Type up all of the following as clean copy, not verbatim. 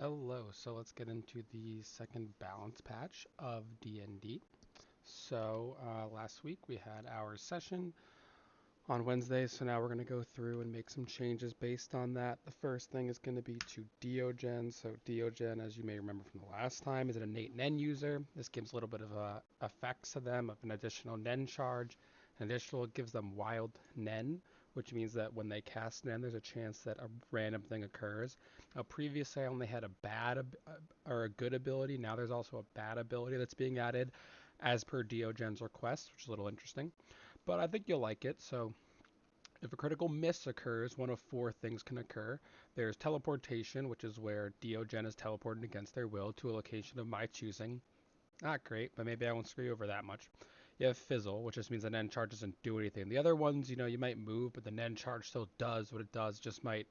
Hello, so let's get into the second balance patch of DND. Last week we had our session on Wednesday, so now we're going to go through and make some changes based on that. The first thing is going to be to Diogen. So Diogen, as you may remember from the last time, is an innate Nen user. This gives a little bit of effects to them of an additional Nen charge. An additional gives them wild Nen, which means that when they cast Nen, there's a chance that a random thing occurs. Now, previously I only had a or a good ability. Now there's also a bad ability that's being added as per Diogen's request, which is a little interesting. But I think you'll like it. So if a critical miss occurs, one of four things can occur. There's teleportation, which is where Diogen is teleported against their will to a location of my choosing. Not great, but maybe I won't screw you over that much. You have fizzle, which just means the Nen charge doesn't do anything. The other ones, you might move, but the Nen charge still does what it does, just might,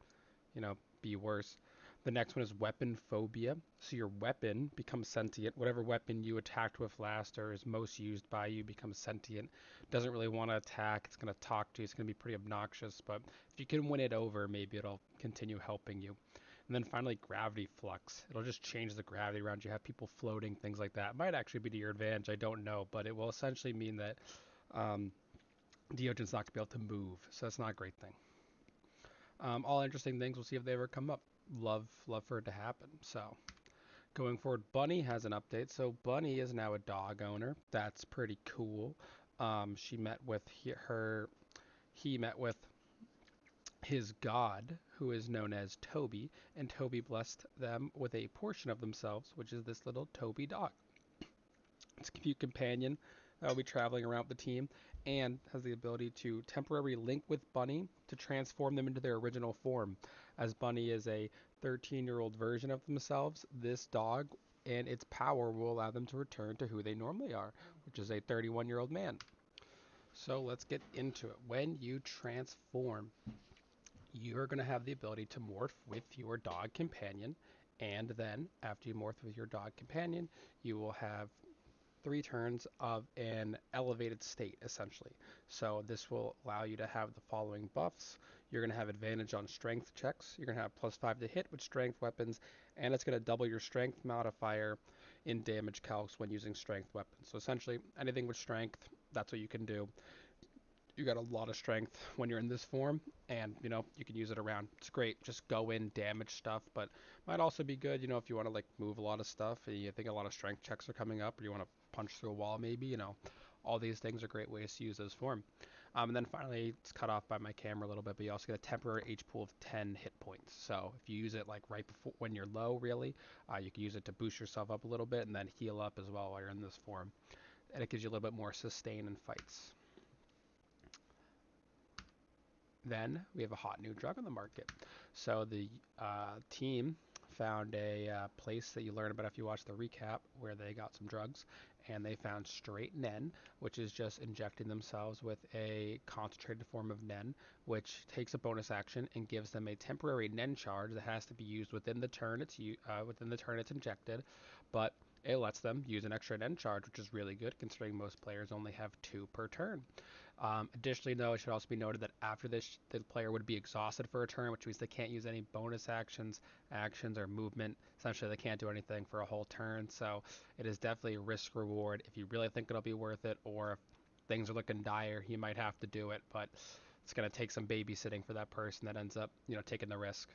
be worse. The next one is weapon phobia. So your weapon becomes sentient. Whatever weapon you attacked with last or is most used by you becomes sentient. Doesn't really want to attack. It's going to talk to you. It's going to be pretty obnoxious. But if you can win it over, maybe it'll continue helping you. And then finally, gravity flux. It'll just change the gravity around you. Have people floating, things like that. It might actually be to your advantage. I don't know. But it will essentially mean that Diogen's not going to be able to move. So that's not a great thing. All interesting things. We'll see if they ever come up. Love for it to happen. So going forward, Bunny has an update. So Bunny is now a dog owner. That's pretty cool. She met with he met with his god, who is known as Toby, and Toby blessed them with a portion of themselves, which is this little Toby dog. It's a cute companion that will be traveling around the team and has the ability to temporarily link with Bunny to transform them into their original form. As Bunny is a 13-year-old version of themselves, this dog and its power will allow them to return to who they normally are, which is a 31-year-old man. So let's get into it. When you transform, you're going to have the ability to morph with your dog companion, and then after you morph with your dog companion, you will have 3 turns of an elevated state, essentially. So this will allow you to have the following buffs. You're going to have advantage on strength checks. You're going to have +5 to hit with strength weapons, and it's going to double your strength modifier in damage calcs when using strength weapons. So essentially, anything with strength, that's what you can do. You got a lot of strength when you're in this form, and you can use it around. It's great. Just go in, damage stuff, but might also be good, if you want to like move a lot of stuff and you think a lot of strength checks are coming up, or you want to punch through a wall, maybe. All these things are great ways to use this form. And then finally, it's cut off by my camera a little bit, but you also get a temporary H pool of 10 hit points. So if you use it like right before when you're low, really, you can use it to boost yourself up a little bit and then heal up as well while you're in this form. And it gives you a little bit more sustain in fights. Then we have a hot new drug on the market. So the team found a place that you learn about if you watch the recap where they got some drugs, and they found straight Nen, which is just injecting themselves with a concentrated form of Nen, which takes a bonus action and gives them a temporary Nen charge that has to be used within the turn it's injected, but it lets them use an extra Nen charge, which is really good considering most players only have 2 per turn. Additionally, though, it should also be noted that after this, the player would be exhausted for a turn, which means they can't use any bonus actions, or movement. Essentially, they can't do anything for a whole turn. So it is definitely a risk reward. If you really think it'll be worth it, or if things are looking dire, you might have to do it. But it's going to take some babysitting for that person that ends up, taking the risk.